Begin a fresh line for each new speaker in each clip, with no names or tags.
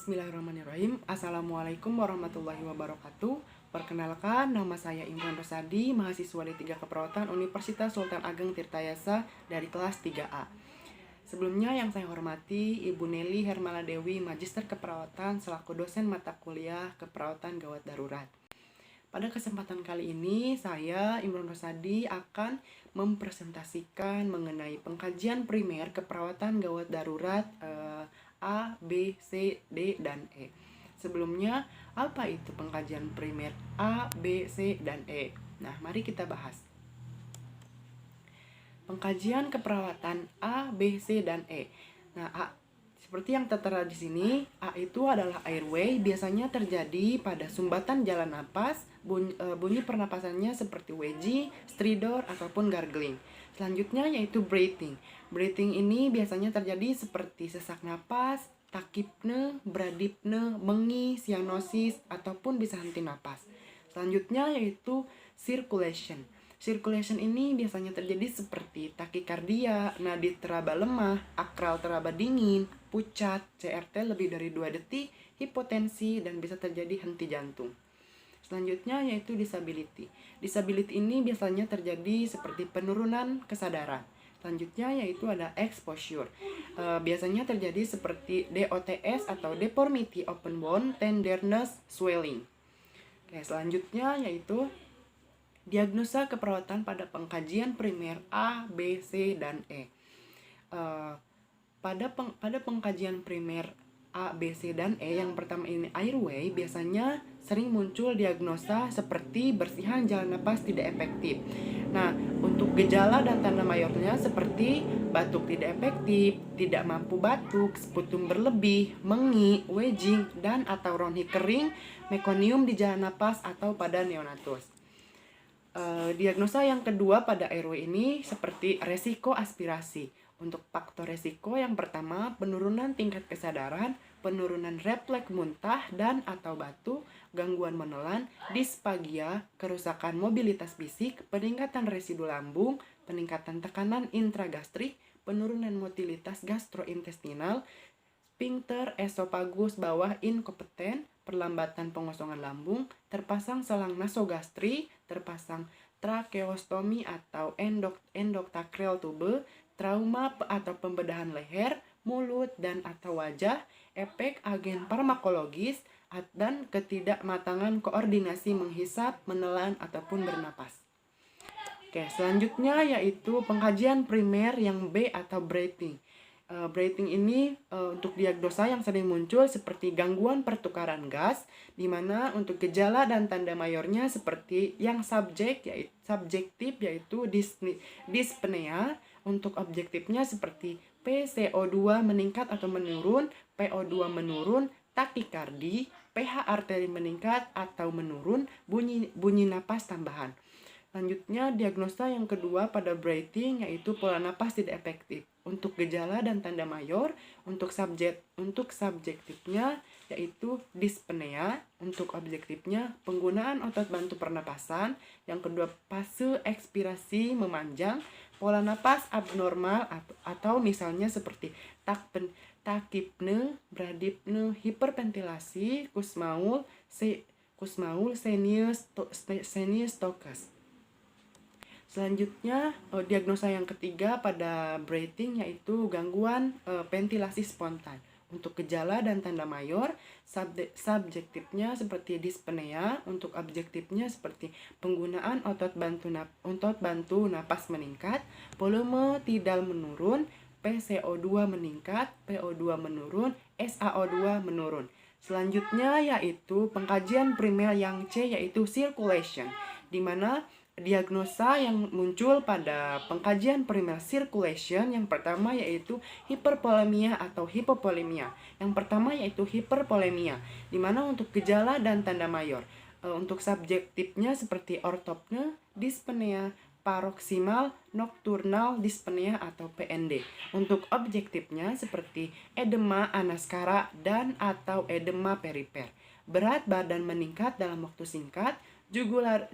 Bismillahirrahmanirrahim. Assalamualaikum warahmatullahi wabarakatuh. Perkenalkan, nama saya Imran Rosadi, mahasiswa D3 Keperawatan Universitas Sultan Ageng Tirtayasa dari kelas 3A. Sebelumnya yang saya hormati Ibu Nelly Hermala Dewi, Magister Keperawatan selaku dosen mata kuliah Keperawatan Gawat Darurat. Pada kesempatan kali ini, saya Imran Rosadi akan mempresentasikan mengenai pengkajian primer keperawatan gawat darurat A, B, C, D, dan E. Sebelumnya, apa itu pengkajian primer A, B, C, dan E? Nah, mari kita bahas. Pengkajian keperawatan A, B, C, dan E. Nah, seperti yang tertera di sini, A itu adalah airway, biasanya terjadi pada sumbatan jalan napas, bunyi pernapasannya seperti wheezy, stridor, ataupun gargling. Selanjutnya yaitu breathing. Breathing ini biasanya terjadi seperti sesak napas, takipne, bradipne, mengi, cyanosis, ataupun bisa henti napas. Selanjutnya yaitu circulation. Circulation ini biasanya terjadi seperti takikardia, nadi teraba lemah, akral teraba dingin, pucat, CRT lebih dari 2 detik, hipotensi, dan bisa terjadi henti jantung. Selanjutnya yaitu disability. Disability ini biasanya terjadi seperti penurunan kesadaran. Selanjutnya yaitu ada exposure. Biasanya terjadi seperti DOTS atau deformity open bone, tenderness, swelling. Oke, selanjutnya yaitu diagnosa keperawatan pada pengkajian primer A, B, C, dan E. Pada pengkajian primer A, B, C, dan E, yang pertama ini airway, biasanya sering muncul diagnosa seperti bersihan jalan napas tidak efektif. Nah, untuk gejala dan tanda mayornya seperti batuk tidak efektif, tidak mampu batuk, sputum berlebih, mengi, wheezing, dan atau ronhi kering, mekonium di jalan napas atau pada neonatus. Diagnosa yang kedua pada airway ini seperti resiko aspirasi. Untuk faktor resiko yang pertama, penurunan tingkat kesadaran, penurunan refleks muntah dan atau batuk, gangguan menelan, disfagia, kerusakan mobilitas fisik, peningkatan residu lambung, peningkatan tekanan intragastrik, penurunan motilitas gastrointestinal, sphincter esofagus bawah inkompeten, perlambatan pengosongan lambung, terpasang selang nasogastri, terpasang tracheostomi atau endotracheal tube, trauma atau pembedahan leher, mulut, dan atau wajah, efek agen farmakologis, dan ketidakmatangan koordinasi menghisap, menelan, ataupun bernapas. Oke, selanjutnya yaitu pengkajian primer yang B atau breathing. Breathing ini untuk diagnosa yang sering muncul seperti gangguan pertukaran gas, di mana untuk gejala dan tanda mayornya seperti yang subjektif yaitu dyspnea, untuk objektifnya seperti PCO2 meningkat atau menurun, PO2 menurun, takikardi, pH arteri meningkat atau menurun, bunyi napas tambahan. Selanjutnya, diagnosa yang kedua pada breathing yaitu pola napas tidak efektif. Untuk gejala dan tanda mayor, untuk subjektifnya yaitu dyspnea, untuk objektifnya penggunaan otot bantu pernapasan, yang kedua fase ekspirasi memanjang, pola napas abnormal atau misalnya seperti takipne, bradipne, hiperventilasi, kusmaul, senius tokas. Selanjutnya, diagnosa yang ketiga pada breathing yaitu gangguan ventilasi spontan. Untuk gejala dan tanda mayor, subjektifnya seperti dyspnea, untuk objektifnya seperti penggunaan otot bantu napas meningkat, volume tidal menurun, PCO2 meningkat, PO2 menurun, SaO2 menurun. Selanjutnya yaitu pengkajian primer yang C yaitu circulation, di mana diagnosa yang muncul pada pengkajian primer circulation yang pertama yaitu hipervolemia atau hipovolemia. Yang pertama yaitu hipervolemia, di mana untuk gejala dan tanda mayor. Untuk subjektifnya seperti ortopne, dyspnea, paroksimal, nokturnal dyspnea atau PND. Untuk objektifnya seperti edema anaskara dan atau edema perifer. Berat badan meningkat dalam waktu singkat, jugular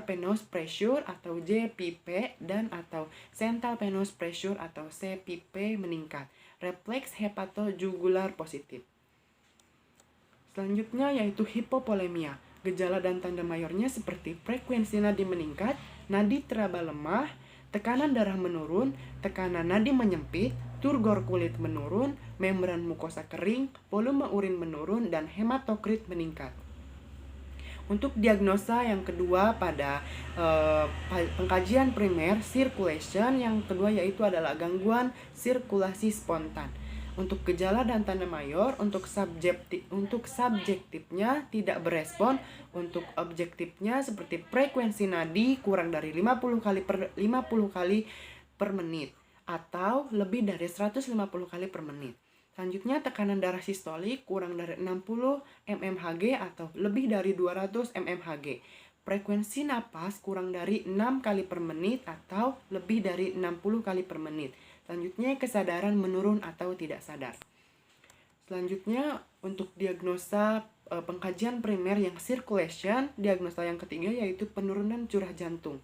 venous pressure atau JVP dan atau central venous pressure atau CVP meningkat. Refleks hepatojugular positif. Selanjutnya yaitu hipovolemia. Gejala dan tanda mayornya seperti frekuensi nadi meningkat, nadi teraba lemah, tekanan darah menurun, tekanan nadi menyempit, turgor kulit menurun, membran mukosa kering, volume urin menurun, dan hematokrit meningkat. Untuk diagnosa yang kedua pada pengkajian primer circulation, yang kedua yaitu adalah gangguan sirkulasi spontan. Untuk gejala dan tanda mayor, untuk subjektifnya tidak berespon, untuk objektifnya seperti frekuensi nadi kurang dari 50 kali per menit atau lebih dari 150 kali per menit. Selanjutnya tekanan darah sistolik kurang dari 60 mmHg atau lebih dari 200 mmHg. Frekuensi napas kurang dari 6 kali per menit atau lebih dari 60 kali per menit. Selanjutnya kesadaran menurun atau tidak sadar. Selanjutnya untuk diagnosa pengkajian primer yang circulation, diagnosa yang ketiga yaitu penurunan curah jantung.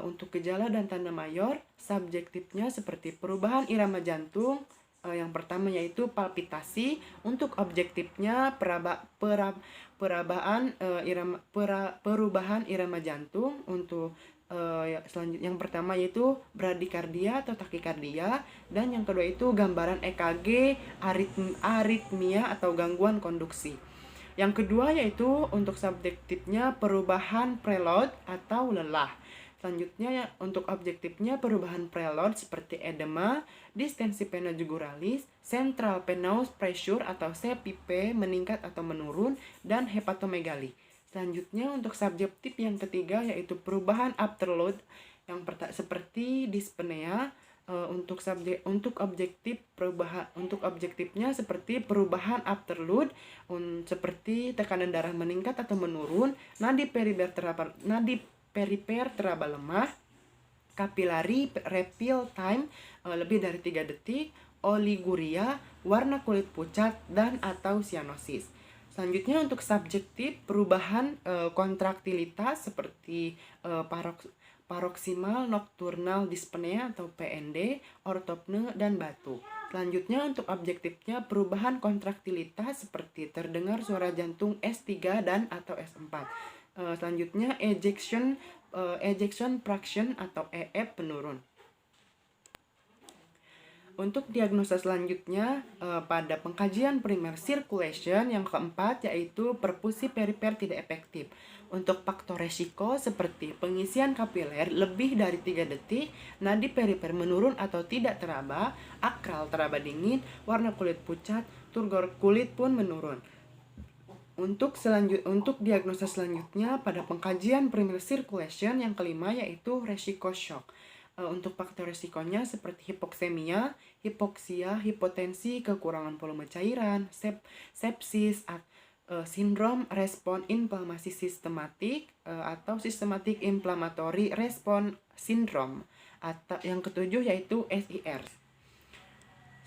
Untuk gejala dan tanda mayor, subjektifnya seperti perubahan irama jantung. Yang pertama yaitu palpitasi. Untuk objektifnya perubahan irama jantung. Untuk selanjutnya yang pertama yaitu bradikardia atau takikardia, dan yang kedua itu gambaran EKG aritmia atau gangguan konduksi. Yang kedua yaitu untuk subjektifnya perubahan preload atau lelah. Selanjutnya untuk objektifnya perubahan preload seperti edema, distensi vena juguralis, central venous pressure atau CPP meningkat atau menurun, dan hepatomegali. Selanjutnya untuk subjektif yang ketiga yaitu perubahan afterload yang seperti dyspnea. Untuk objektifnya seperti perubahan afterload seperti tekanan darah meningkat atau menurun, nadi perifer teraba lemah, kapilari refill time lebih dari 3 detik, oliguria, warna kulit pucat, dan atau cyanosis. Selanjutnya untuk subjektif perubahan kontraktilitas seperti paroksimal nocturnal dyspnea atau PND, ortopne, dan batuk. Selanjutnya untuk objektifnya perubahan kontraktilitas seperti terdengar suara jantung S3 dan atau S4. Selanjutnya ejection fraction atau EF menurun. Untuk diagnosa selanjutnya pada pengkajian primer circulation yang keempat yaitu perfusi perifer tidak efektif. Untuk faktor resiko seperti pengisian kapiler lebih dari 3 detik, nadi perifer menurun atau tidak teraba, akral teraba dingin, warna kulit pucat, turgor kulit pun menurun. Untuk diagnosa selanjutnya pada pengkajian primer circulation yang kelima yaitu resiko shock. Untuk faktor resikonya seperti hipoksemia, hipoksia, hipotensi, kekurangan volume cairan, sepsis, sindrom respon inflamasi sistematik atau systematic inflammatory response syndrome, atau yang ketujuh yaitu SIR.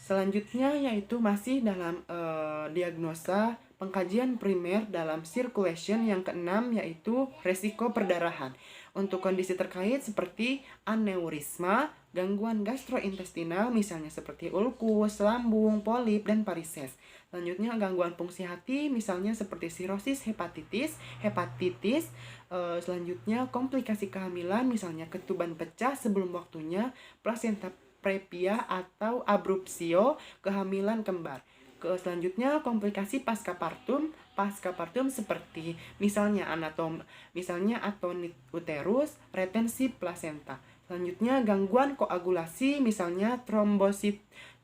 Selanjutnya yaitu masih dalam diagnosa pengkajian primer dalam circulation yang keenam yaitu resiko perdarahan. Untuk kondisi terkait seperti aneurisma, gangguan gastrointestinal misalnya seperti ulkus, lambung, polip, dan varises. Selanjutnya gangguan fungsi hati misalnya seperti sirosis hepatitis. Selanjutnya komplikasi kehamilan misalnya ketuban pecah sebelum waktunya, plasenta previa atau abrupsio, kehamilan kembar. Selanjutnya komplikasi pascapartum seperti misalnya atonit uterus, retensi plasenta. Selanjutnya gangguan koagulasi misalnya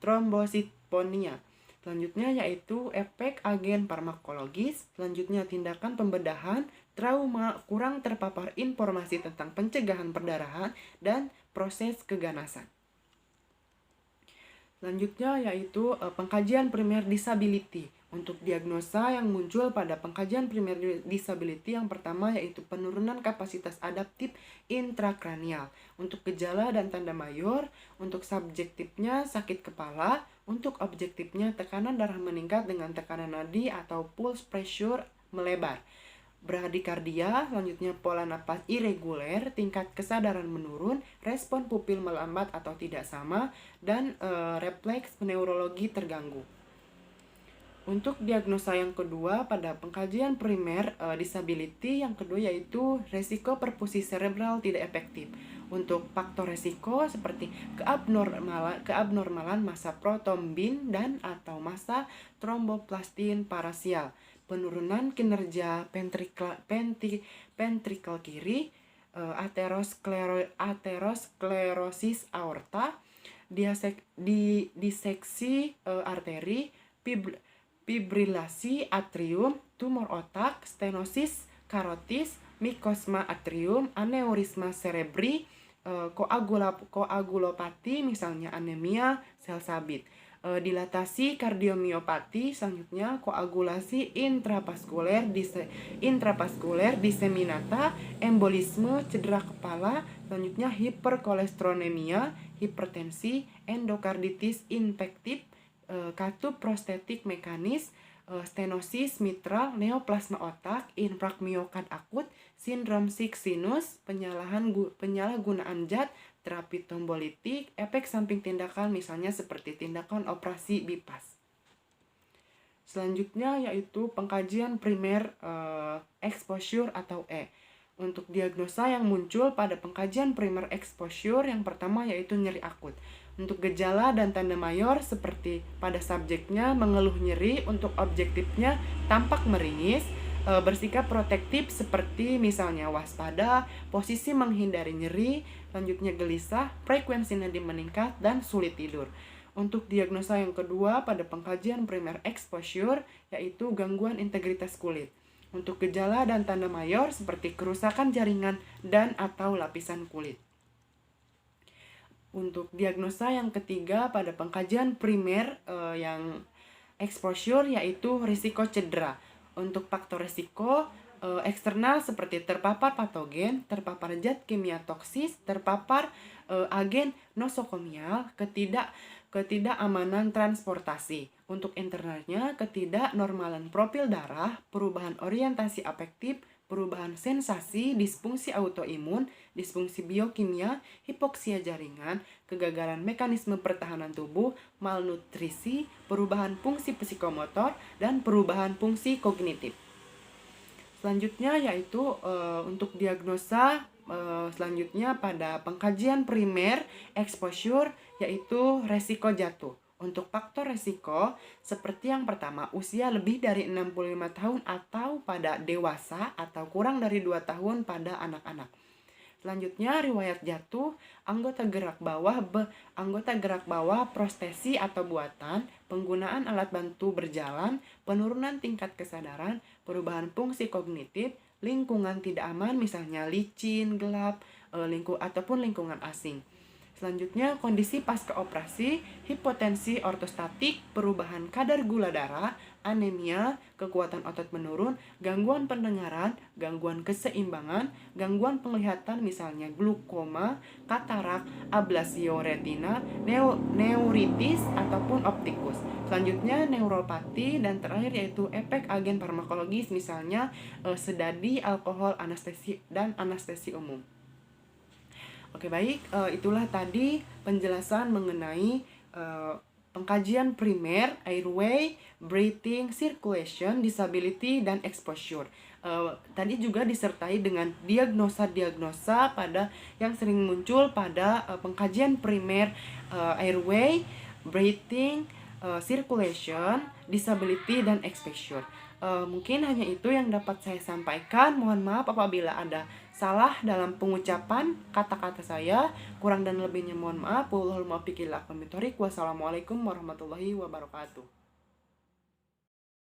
trombositopenia. Selanjutnya yaitu efek agen farmakologis. Selanjutnya tindakan pembedahan, trauma, kurang terpapar informasi tentang pencegahan perdarahan, dan proses keganasan. Selanjutnya yaitu pengkajian primer disability. Untuk diagnosa yang muncul pada pengkajian primer disability yang pertama yaitu penurunan kapasitas adaptif intrakranial. Untuk gejala dan tanda mayor, untuk subjektifnya sakit kepala, untuk objektifnya tekanan darah meningkat dengan tekanan nadi atau pulse pressure melebar. Bradikardia, selanjutnya pola napas irreguler, tingkat kesadaran menurun, respon pupil melambat atau tidak sama, dan refleks neurologi terganggu. Untuk diagnosa yang kedua pada pengkajian primer disability yang kedua yaitu resiko perfusi cerebral tidak efektif. Untuk faktor resiko seperti keabnormalan massa protrombin dan atau massa tromboplastin parasial, penurunan kinerja ventrikel kiri, aterosklerosis aorta, diseksi arteri, fibrilasi atrium, tumor otak, stenosis karotis, mikosma atrium, aneurisma cerebri, koagulopati misalnya anemia sel sabit, dilatasi kardiomiopati, selanjutnya koagulasi intravaskuler diseminata, embolisme cedera kepala, selanjutnya hiperkolesterolemia, hipertensi, endokarditis infektif, katup prostetik mekanis, stenosis mitral, neoplasma otak, infrak miokard akut, sindrom sick sinus, penyalahgunaan zat, terapi trombolitik, efek samping tindakan misalnya seperti tindakan operasi bypass. Selanjutnya yaitu pengkajian primer exposure atau E. Untuk diagnosa yang muncul pada pengkajian primer exposure yang pertama yaitu nyeri akut. Untuk gejala dan tanda mayor seperti pada subjeknya mengeluh nyeri, untuk objektifnya tampak meringis, bersikap protektif seperti misalnya waspada, posisi menghindari nyeri, selanjutnya gelisah, frekuensi nadi meningkat, dan sulit tidur. Untuk diagnosa yang kedua pada pengkajian primer exposure yaitu gangguan integritas kulit. Untuk gejala dan tanda mayor seperti kerusakan jaringan dan atau lapisan kulit. Untuk diagnosa yang ketiga pada pengkajian primer yang exposure yaitu risiko cedera. Untuk faktor risiko eksternal seperti terpapar patogen, terpapar zat kimia toksis, terpapar agen nosokomial, ketidakamanan transportasi. Untuk internalnya ketidaknormalan profil darah, perubahan orientasi afektif, perubahan sensasi, disfungsi autoimun, disfungsi biokimia, hipoksia jaringan, kegagalan mekanisme pertahanan tubuh, malnutrisi, perubahan fungsi psikomotor, dan perubahan fungsi kognitif. Selanjutnya yaitu untuk diagnosa selanjutnya pada pengkajian primer exposure yaitu resiko jatuh. Untuk faktor resiko seperti yang pertama usia lebih dari 65 tahun atau pada dewasa atau kurang dari 2 tahun pada anak-anak. Selanjutnya riwayat jatuh, anggota gerak bawah prostesi atau buatan, penggunaan alat bantu berjalan, penurunan tingkat kesadaran, perubahan fungsi kognitif, lingkungan tidak aman misalnya licin, gelap, ataupun lingkungan asing. Selanjutnya kondisi pasca operasi, hipotensi ortostatik, perubahan kadar gula darah, anemia, kekuatan otot menurun, gangguan pendengaran, gangguan keseimbangan, gangguan penglihatan misalnya glukoma, katarak, ablasio retina, neuritis ataupun optikus. Selanjutnya neuropati dan terakhir yaitu efek agen farmakologis misalnya sedadi, alkohol, anestesi dan anestesi umum. Oke baik, itulah tadi penjelasan mengenai pengkajian primer, airway, breathing, circulation, disability, dan exposure. Tadi juga disertai dengan diagnosa-diagnosa pada yang sering muncul pada pengkajian primer, airway, breathing, circulation, disability, dan exposure. Mungkin hanya itu yang dapat saya sampaikan. Mohon maaf apabila ada salah dalam pengucapan kata-kata saya. Kurang dan lebihnya mohon maaf. Wassalamualaikum warahmatullahi wabarakatuh.